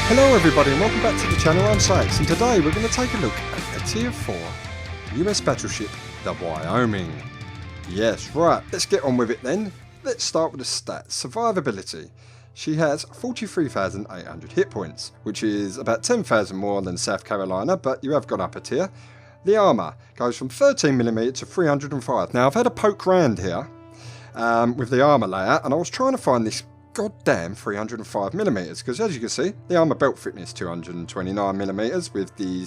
Hello everybody and welcome back to the channel. I'm Soaxx, and today we're going to take a look at the Tier 4 US Battleship the Wyoming. Yes, right, let's get on with it then. Let's start with the stats. Survivability. She has 43,800 hit points, which is about 10,000 more than South Carolina, but you have gone up a tier. The armour goes from 13mm to 305. Now I've had a poke round here with the armour layout, and I was trying to find this goddamn 305mm, because as you can see, the armour belt thickness 229mm with the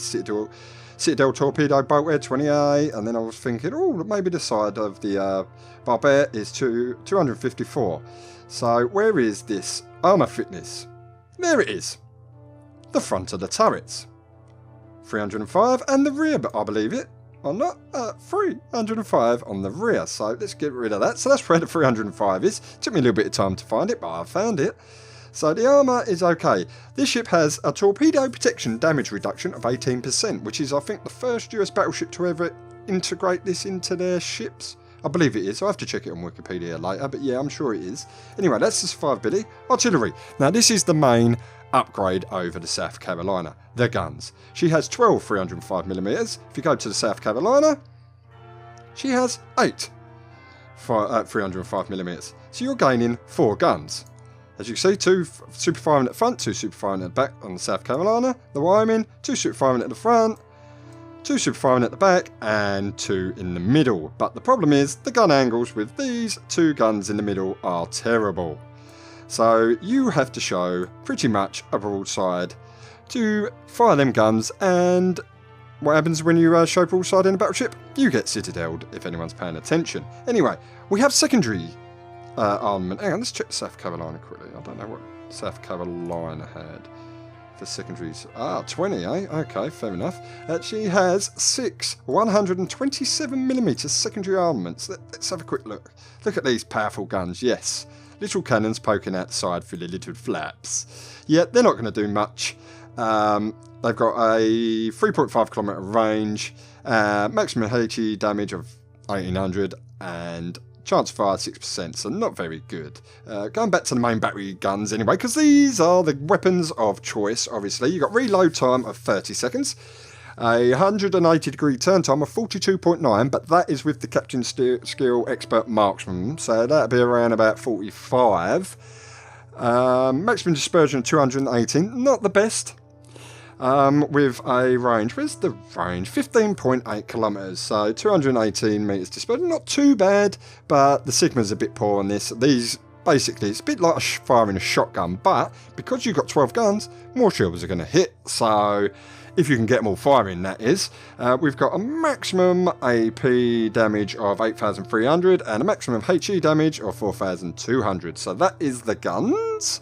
Citadel torpedo bolt head 28, and then I was thinking, oh, maybe the side of the Barbette is 254. So where is this armour thickness? There it is. The front of the turrets. 305, and the rear, but I believe it or not, 305 on the rear. So let's get rid of that. So that's where the 305 is. Took me a little bit of time to find it, but I found it. So the armour is okay. This ship has a torpedo protection damage reduction of 18%, which is, I think, the first US battleship to ever integrate this into their ships. I believe it is. I'll have to check it on Wikipedia later, but yeah, I'm sure it is. Anyway, that's the survivability. Artillery. Now, this is the main upgrade over the South Carolina. The guns. She has 12 305mm. If you go to the South Carolina, she has 8 305mm. So you're gaining 4 guns. As you can see, 2 super firing at the front, 2 super firing at the back on the South Carolina. The Wyoming, 2 super firing at the front, 2 super firing at the back, and 2 in the middle. But the problem is, the gun angles with these 2 guns in the middle are terrible. So you have to show pretty much a broadside to fire them guns, and what happens when you show broadside in a battleship? You get citadeled, if anyone's paying attention. Anyway, we have secondary armament. Hang on, let's check South Carolina quickly. I don't know what South Carolina had for secondaries. 20, eh? Okay, fair enough. She has 6 127mm secondary armaments. Let's have a quick look. Look at these powerful guns, yes. Little cannons poking out the side through the little flaps. Yeah, they're not going to do much. They've got a 3.5 kilometre range, maximum HE damage of 1800, and chance of fire 6%, so not very good. Going back to the main battery guns anyway, because these are the weapons of choice, obviously. You've got reload time of 30 seconds. A 180 degree turn time of 42.9, but that is with the Captain Skill Expert Marksman, so that'll be around about 45. Maximum dispersion of 218, not the best. With a range, where's the range? 15.8 kilometres, so 218 metres dispersion, not too bad, but the Sigma's a bit poor on this. These, basically, it's a bit like firing a shotgun, but because you've got 12 guns, more shells are going to hit, so if you can get them all firing, that is. We've got a maximum AP damage of 8,300 and a maximum HE damage of 4,200. So that is the guns.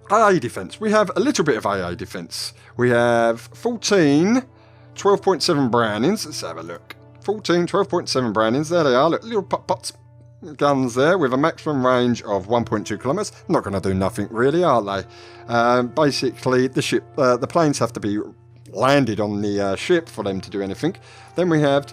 AA defense. We have a little bit of AA defense. We have 14 12.7 Brownings. Let's have a look. 14 12.7 Brownings. There they are. Look, little put-puts guns there with a maximum range of 1.2 kilometres. Not going to do nothing really, are they? Basically, the planes have to be landed on the ship for them to do anything. Then we have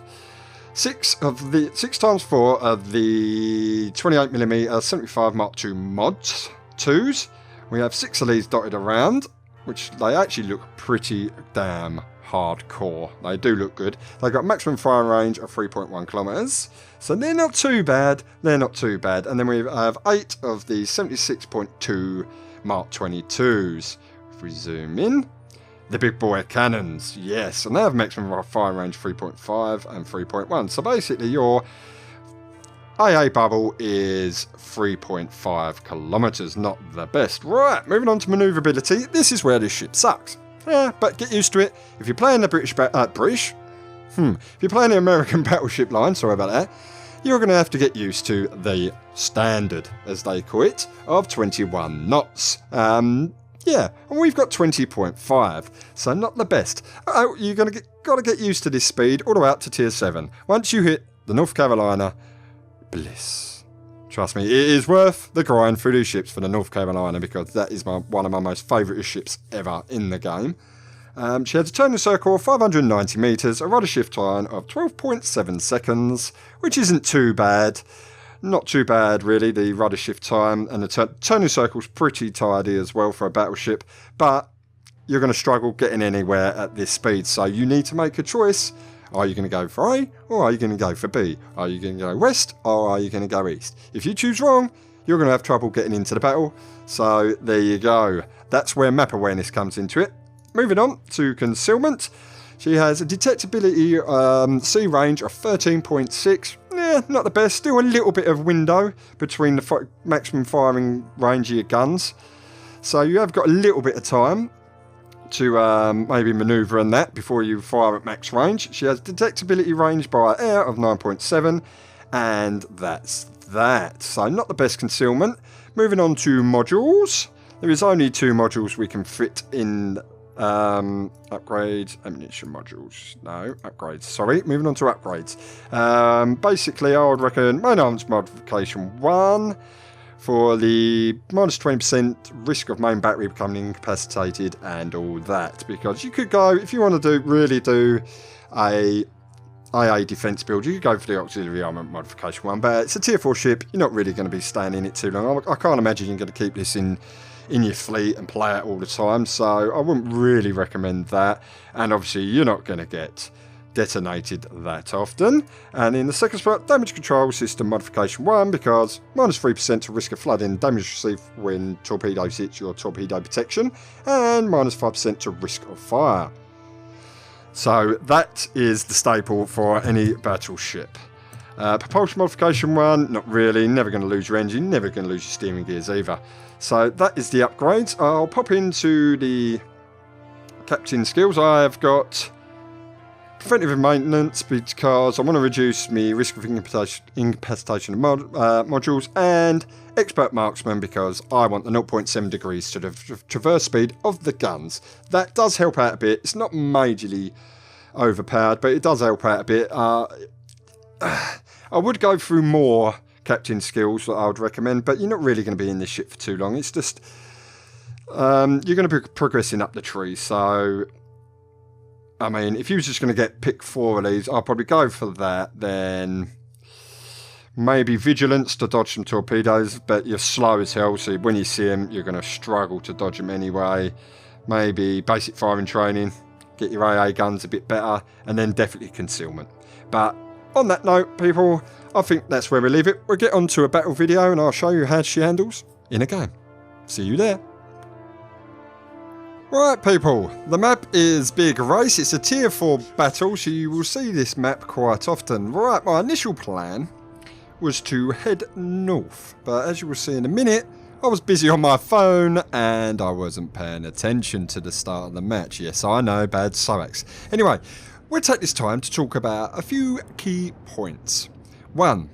6 times 4 of the 28mm 75 Mark II mods 2s. We have 6 of these dotted around, which they actually look pretty damn hardcore. They do look good. They've got maximum firing range of 3.1 kilometres. So they're not too bad. They're not too bad. And then we have 8 of the 76.2 Mark 22s. If we zoom in, the big boy cannons. Yes, and they have maximum firing range 3.5 and 3.1. So basically your AA bubble is 3.5 kilometres. Not the best. Right, moving on to manoeuvrability. This is where this ship sucks. Yeah, but get used to it. If you're playing the if you're playing the American Battleship line, sorry about that, you're going to have to get used to the standard, as they call it, of 21 knots. Yeah, and we've got 20.5, so not the best. You're got to get used to this speed all the way up to tier 7. Once you hit the North Carolina, bliss. Trust me, it is worth the grind through these ships for the North Carolina, because that is one of my most favourite ships ever in the game. She has a turning circle of 590 metres, a rudder shift time of 12.7 seconds, which isn't too bad. Not too bad, really, the rudder shift time, and the turning circle's pretty tidy as well for a battleship, but you're going to struggle getting anywhere at this speed, so you need to make a choice. Are you going to go for A, or are you going to go for B? Are you going to go west, or are you going to go east? If you choose wrong, you're going to have trouble getting into the battle, so there you go. That's where map awareness comes into it. Moving on to concealment. She has a detectability C range of 13.6. Not the best. Still a little bit of window between the maximum firing range of your guns. So you have got a little bit of time to maybe manoeuvre on that before you fire at max range. She has detectability range by air of 9.7. And that's that. So not the best concealment. Moving on to modules. There is only 2 modules we can fit in. Upgrades, ammunition modules, no, upgrades, sorry, moving on to upgrades. Basically I would reckon main arms modification 1 for the minus 20% risk of main battery becoming incapacitated and all that, because you could go, if you want to really do a IA defense build, you could go for the auxiliary armament modification 1, but it's a tier 4 ship, you're not really going to be staying in it too long. I can't imagine you're going to keep this in your fleet and play it all the time, so I wouldn't really recommend that, and obviously you're not going to get detonated that often. And in the second spot, damage control system modification 1, because minus 3% to risk of flooding damage received when torpedoes hit your torpedo protection, and minus 5% to risk of fire. So that is the staple for any battleship. Propulsion modification 1, not really, never going to lose your engine, never going to lose your steering gears either. So that is the upgrades. I'll pop into the captain skills. I've got preventive maintenance because I want to reduce my risk of incapacitation of modules, and expert marksman because I want the 0.7 degrees to the traverse speed of the guns. That does help out a bit. It's not majorly overpowered, but it does help out a bit. I would go through more captain skills that I would recommend, but you're not really going to be in this ship for too long. It's just you're going to be progressing up the tree, so I mean, if you were just going to pick 4 of these, I'll probably go for that. Then maybe vigilance to dodge some torpedoes, but you're slow as hell, so when you see them, you're going to struggle to dodge them anyway. Maybe basic firing training, get your AA guns a bit better, and then definitely concealment. But on that note, people, I think that's where we leave it. We'll get on to a battle video and I'll show you how she handles in a game. See you there. Right, people, the map is Big Race. It's a tier 4 battle, so you will see this map quite often. Right, my initial plan was to head north, but as you will see in a minute, I was busy on my phone and I wasn't paying attention to the start of the match. Yes, I know, bad Soaxx. Anyway, we'll take this time to talk about a few key points. 1.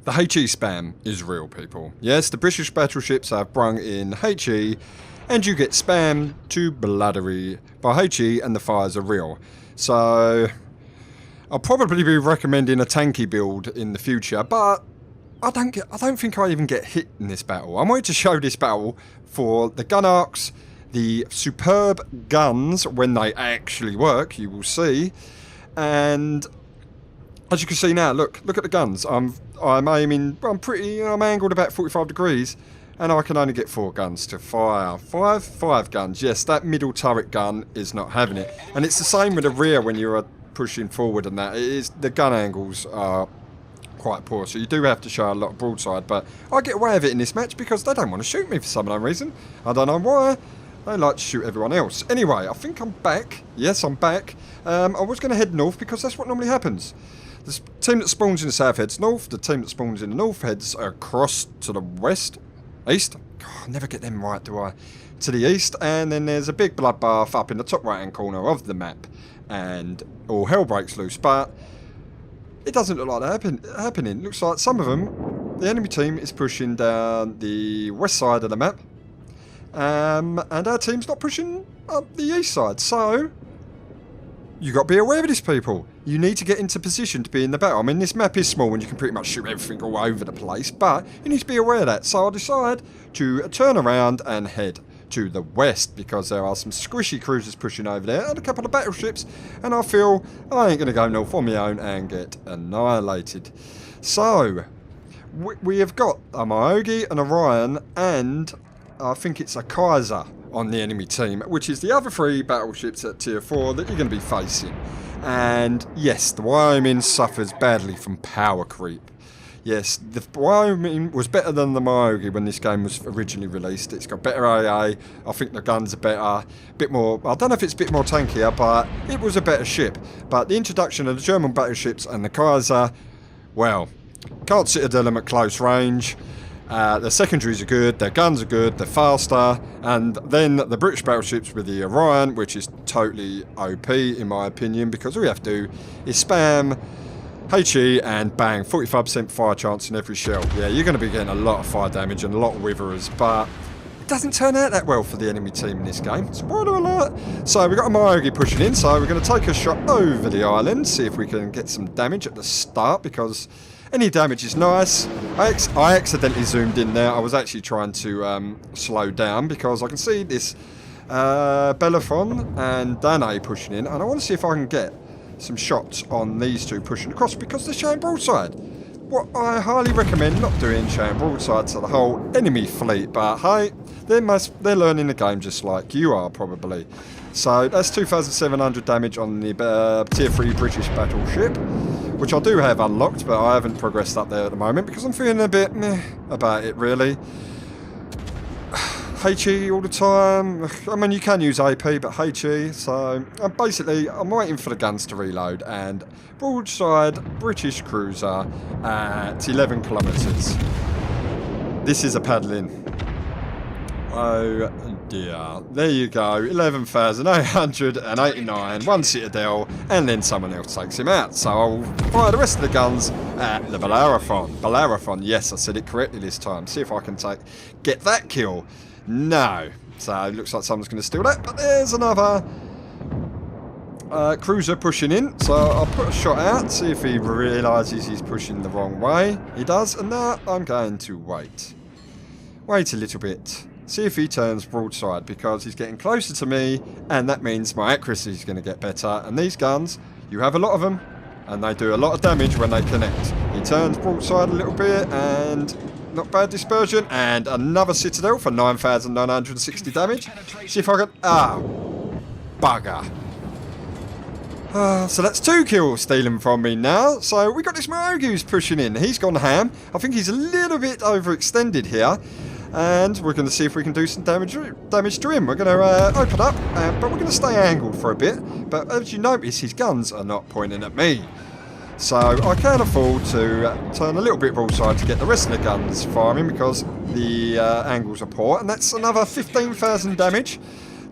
The HE spam is real, people. Yes, the British battleships have brung in HE, and you get spam to bloodery by HE, and the fires are real. So I'll probably be recommending a tanky build in the future, but I don't think I even get hit in this battle. I'm going to show this battle for the gun arcs, the superb guns when they actually work, you will see. And as you can see now, look at the guns. I'm aiming, I'm angled about 45 degrees, and I can only get 4 guns to fire. 5 guns. Yes, that middle turret gun is not having it. And it's the same with the rear when you're pushing forward and that. It is, the gun angles are quite poor, so you do have to show a lot of broadside, but I get away with it in this match because they don't want to shoot me for some unknown reason. I don't know why. They like to shoot everyone else. Anyway, I think I'm back. Yes, I'm back. I was going to head north because that's what normally happens. The team that spawns in the south heads north. The team that spawns in the north heads across to the west. East. God, I never get them right, do I? To the east. And then there's a big bloodbath up in the top right hand corner of the map. And all hell breaks loose. But it doesn't look like that happening. It looks like some of them, the enemy team is pushing down the west side of the map. And our team's not pushing up the east side. So you got to be aware of this, people. You need to get into position to be in the battle. I mean, this map is small and you can pretty much shoot everything all over the place, but you need to be aware of that. So I decide to turn around and head to the west because there are some squishy cruisers pushing over there and a couple of battleships, and I feel I ain't going to go north on my own and get annihilated. So we have got a Myogi, an Orion, and I think it's a Kaiser on the enemy team, which is the other 3 battleships at tier 4 that you're going to be facing. And yes, the Wyoming suffers badly from power creep. Yes, the Wyoming was better than the Myogi when this game was originally released. It's got better AA. I think the guns are better. A bit more, I don't know if it's a bit more tankier, but it was a better ship. But the introduction of the German battleships and the Kaiser, well, can't citadel them at close range. Their secondaries are good, their guns are good, they're faster, and then the British battleships with the Orion, which is totally OP in my opinion, because all you have to do is spam HE and bang, 45% fire chance in every shell. Yeah, you're going to be getting a lot of fire damage and a lot of witherers, but it doesn't turn out that well for the enemy team in this game. Spoiler alert! So we've got a Myogi pushing in, so we're going to take a shot over the island, see if we can get some damage at the start, because any damage is nice. I accidentally zoomed in there. I was actually trying to slow down because I can see this Bellerophon and Danae pushing in, and I want to see if I can get some shots on these 2 pushing across because they're showing broadside. What I highly recommend not doing, showing broadside to the whole enemy fleet, but hey, they're learning the game just like you are probably. So that's 2,700 damage on the tier 3 British battleship, which I do have unlocked, but I haven't progressed up there at the moment because I'm feeling a bit meh about it really. HE all the time. I mean, you can use AP, but HE. So basically, I'm waiting for the guns to reload. And broadside British cruiser at 11 kilometres. This is a paddling. Oh dear. There you go. 11,889. 1 citadel, and then someone else takes him out. So I'll fire the rest of the guns at the Bellerophon. Bellerophon. Yes, I said it correctly this time. See if I can get that kill. No. So it looks like someone's going to steal that. But there's another cruiser pushing in. So I'll put a shot out. See if he realises he's pushing the wrong way. He does. And now I'm going to wait. Wait a little bit. See if he turns broadside because he's getting closer to me. And that means my accuracy is going to get better. And these guns, you have a lot of them. And they do a lot of damage when they connect. He turns broadside a little bit and... not bad dispersion, and another citadel for 9,960 damage. See if I can... bugger. So that's 2 kills stealing from me now. So we got this Myogi who's pushing in. He's gone ham. I think he's a little bit overextended here. And we're going to see if we can do some damage to him. We're going to open up, but we're going to stay angled for a bit. But as you notice, his guns are not pointing at me. So I can afford to turn a little bit broadside to get the rest of the guns firing because the angles are poor. And that's another 15,000 damage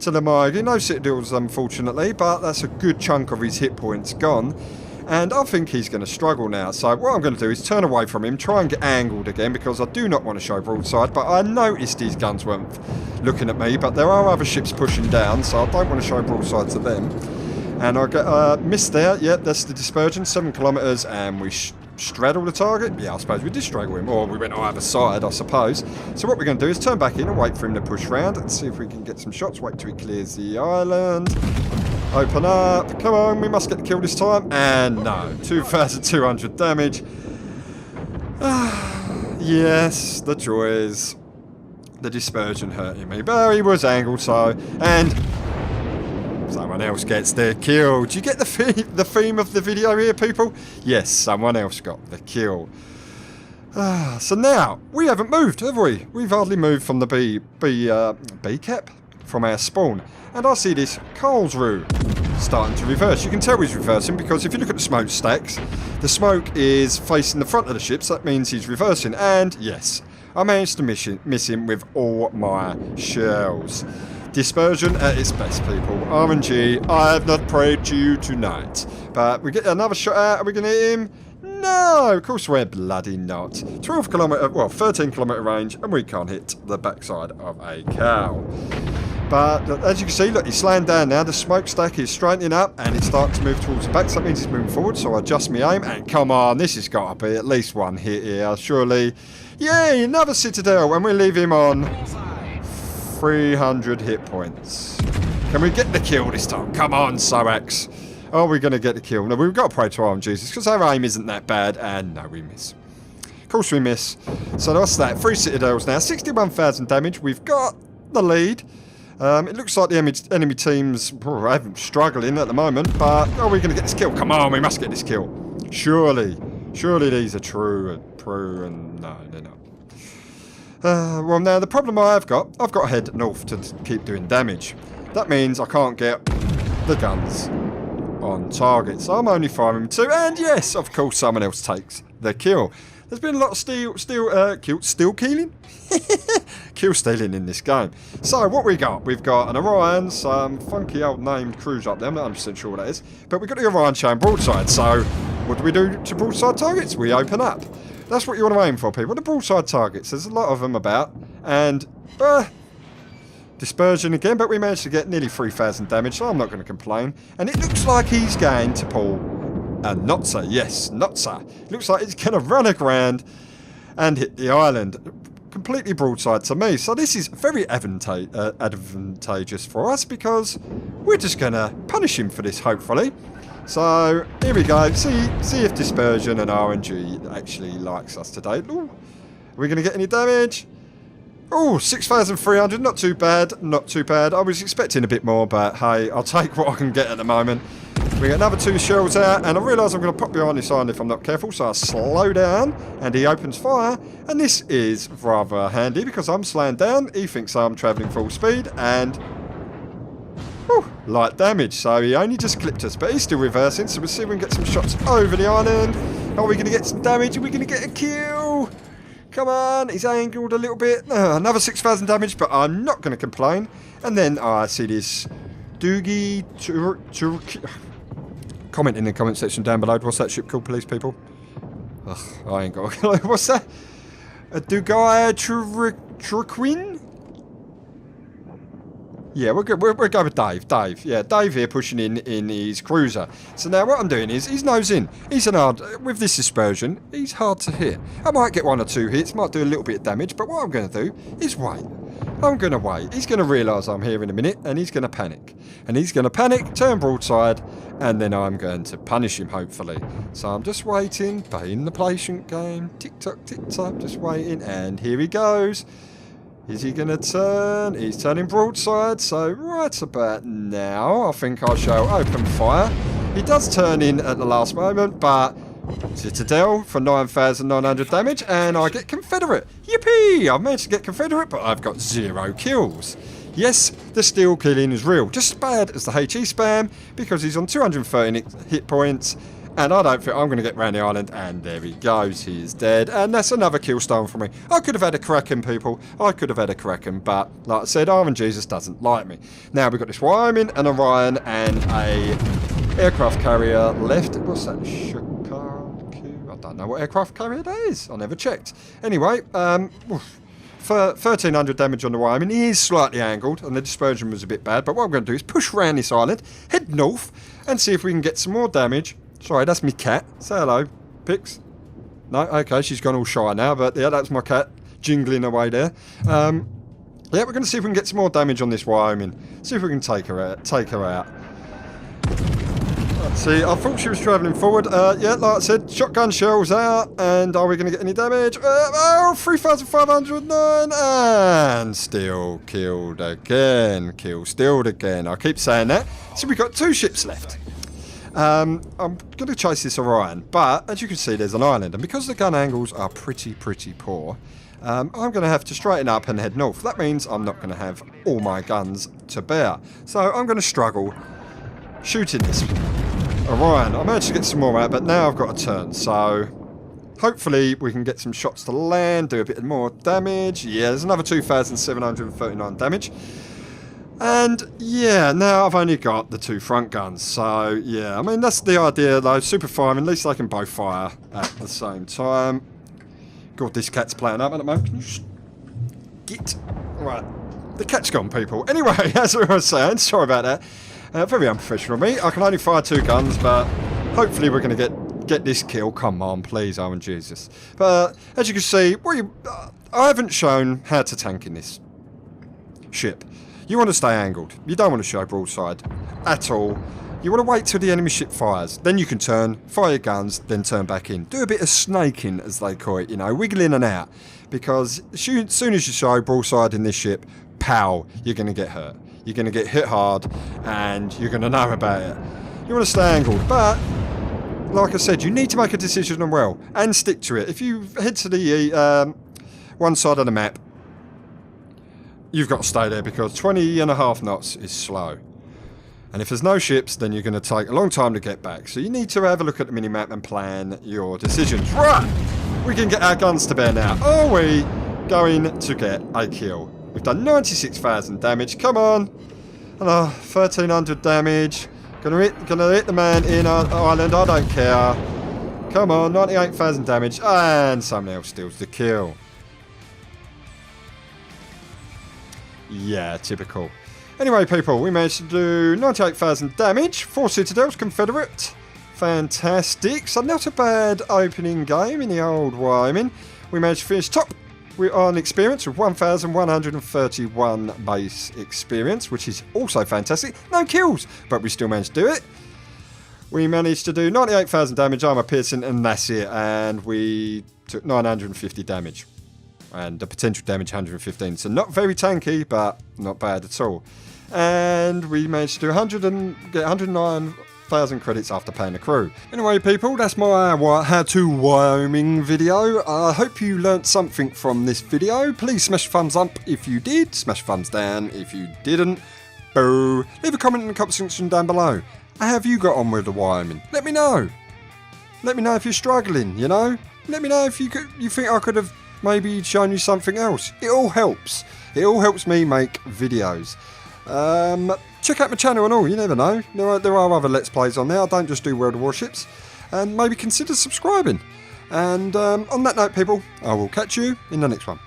to the Myogi. No citadels, unfortunately, but that's a good chunk of his hit points gone. And I think he's going to struggle now. So what I'm going to do is turn away from him, try and get angled again because I do not want to show broadside. But I noticed his guns weren't looking at me, but there are other ships pushing down, so I don't want to show broadside to them. And I get missed there. Yeah, that's the dispersion, 7 kilometres, and we straddle the target. Yeah, I suppose we did straddle him, or we went either side, I suppose. So what we're going to do is turn back in and wait for him to push round and see if we can get some shots. Wait till he clears the island. Open up. Come on, we must get the kill this time. And no, 2,200 damage. Yes, the joys. The dispersion hurting me, but he was angled, so, and someone else gets their kill. Do you get the theme of the video here, people? Yes, someone else got the kill. So now, we haven't moved, have we? We've hardly moved from the B cap from our spawn. And I see this Karlsruhe starting to reverse. You can tell he's reversing because if you look at the smoke stacks, the smoke is facing the front of the ship, so that means he's reversing. And yes, I managed to miss him with all my shells. Dispersion at its best, people. RNG, I have not prayed to you tonight. But we get another shot out. Are we going to hit him? No, of course we're bloody not. 13 kilometre range, and we can't hit the backside of a cow. But as you can see, look, he's slowing down now. The smokestack is straightening up, and it starts to move towards the back. So that means he's moving forward, so I adjust my aim. And come on, this has got to be at least one hit here, surely. Yay, another citadel, and we leave him on 300 hit points. Can we get the kill this time? Come on, Soaxx. Are we going to get the kill? No, we've got to pray to our Jesus, because our aim isn't that bad, and no, we miss. Of course we miss. So that's that. 3 citadels now. 61,000 damage. We've got the lead. It looks like the enemy team's struggling at the moment, but are we going to get this kill? Come on, we must get this kill. Surely these are true, and no, they're not. Well, now the problem I've got to head north to keep doing damage. That means I can't get the guns on target, so I'm only firing 2, and yes, of course, someone else takes the kill. There's been a lot of steel killing? Kill stealing in this game. So what we got? We've got an Orion, some funky old named cruise up there. I'm not 100% sure what that is. But we've got the Orion showing broadside. So what do we do to broadside targets? We open up. That's what you want to aim for, people. The broadside targets. There's a lot of them about. And dispersion again, but we managed to get nearly 3,000 damage, so I'm not going to complain. And it looks like he's going to pull a Notza. Yes, Notza. Looks like he's going to run aground and hit the island. Completely broadside to me. So this is very advantageous for us because we're just going to punish him for this, hopefully. So here we go. See if dispersion and RNG actually likes us today. Ooh. Are we going to get any damage? Oh, 6,300. Not too bad. Not too bad. I was expecting a bit more, but hey, I'll take what I can get at the moment. We get another 2 shells out, and I realise I'm going to pop behind this island if I'm not careful, so I slow down, and he opens fire, and this is rather handy because I'm slowing down, he thinks I'm travelling full speed, and whew, light damage, so he only just clipped us, but he's still reversing, so we'll see if we can get some shots over the island. Are we going to get some damage? Are we going to get a kill? Come on, he's angled a little bit. Another 6,000 damage, but I'm not going to complain. And then I see this Doogie Turkey. Comment in the comment section down below. What's that ship called, please, people? Ugh, I ain't got a clue. What's that? A Dugai Turquin? Yeah, we'll go with Dave. Dave. Yeah, Dave here pushing in his cruiser. So now what I'm doing is, he's nosing. He's with this dispersion, he's hard to hit. I might get 1 or 2 hits, might do a little bit of damage, but what I'm going to do is wait. I'm going to wait. He's going to realise I'm here in a minute, and he's going to panic. And he's going to panic, turn broadside, and then I'm going to punish him, hopefully. So I'm just waiting, playing the patient game. Tick-tock, tick-tock, just waiting, and here he goes. Is he going to turn? He's turning broadside, so right about now, I think I shall open fire. He does turn in at the last moment, but Citadel for 9,900 damage, and I get Confederate. Yippee! I've managed to get Confederate, but I've got 0 kills. Yes, the steel killing is real, just as bad as the HE spam, because he's on 230 hit points, and I don't think I'm going to get round the island, and there he goes, he is dead, and that's another kill stolen from me. I could have had a Kraken, people, I could have had a Kraken, but like I said, Armour Jesus doesn't like me. Now we've got this Wyoming, an Orion, and a aircraft carrier left. What's that? I don't know what aircraft carrier that is, I never checked. Anyway, for 1,300 damage on the Wyoming, he is slightly angled, and the dispersion was a bit bad, but what I'm going to do is push around this island, head north, and see if we can get some more damage. Sorry, that's me cat. Say hello, Pix. No, okay, she's gone all shy now, but yeah, that's my cat jingling away there. Yeah, we're going to see if we can get some more damage on this Wyoming. See if we can take her out. Let's see, I thought she was travelling forward. Yeah, like I said, shotgun shells out, and are we going to get any damage? 3,509, and still killed again. Killed again. I keep saying that. So we've got 2 ships left. I'm going to chase this Orion, but as you can see, there's an island, and because the gun angles are pretty poor, I'm going to have to straighten up and head north. That means I'm not going to have all my guns to bear, so I'm going to struggle shooting this Orion. I managed to get some more out, but now I've got to turn, so hopefully we can get some shots to land, do a bit more damage. Yeah, there's another 2,739 damage. And yeah, now I've only got the 2 front guns, so yeah, I mean that's the idea though, super firing, at least they can both fire at the same time. God, this cat's playing up at the moment. Can you just get... Right, the cat's gone, people. Anyway, as I was saying, sorry about that. Very unprofessional of me. I can only fire 2 guns, but hopefully we're going to get this kill. Come on, please, Armour Jesus. But as you can see, I haven't shown how to tank in this ship. You want to stay angled. You don't want to show broadside at all. You want to wait till the enemy ship fires. Then you can turn, fire your guns, then turn back in. Do a bit of snaking, as they call it, you know, wiggle in and out. Because as soon as you show broadside in this ship, pow, you're going to get hurt. You're going to get hit hard, and you're going to know about it. You want to stay angled, but like I said, you need to make a decision on well, and stick to it. If you head to the one side of the map, you've got to stay there because 20.5 knots is slow. And if there's no ships, then you're going to take a long time to get back. So you need to have a look at the minimap and plan your decisions. Right! We can get our guns to bear now. Are we going to get a kill? We've done 96,000 damage. Come on! 1,300 damage. Gonna hit the man in our island. I don't care. Come on, 98,000 damage. And someone else steals the kill. Yeah, typical. Anyway, people, we managed to do 98,000 damage. 4 citadels, Confederate. Fantastic. So not a bad opening game in the old Wyoming. We managed to finish top on experience with 1,131 base experience, which is also fantastic. No kills, but we still managed to do it. We managed to do 98,000 damage, armor piercing, and that's it. And we took 950 damage. And the potential damage 115. So not very tanky, but not bad at all. And we managed to do 109,000 credits after paying the crew. Anyway, people, that's my How to Wyoming video. I hope you learnt something from this video. Please smash thumbs up if you did. Smash thumbs down if you didn't. Boo. Leave a comment in the comment section down below. How have you got on with the Wyoming? Let me know. Let me know if you're struggling, you know. Let me know if you think I could have maybe shown you something else. It all helps. It all helps me make videos. Check out my channel and all, you never know. There are other Let's Plays on there. I don't just do World of Warships. And maybe consider subscribing. And on that note, people, I will catch you in the next one.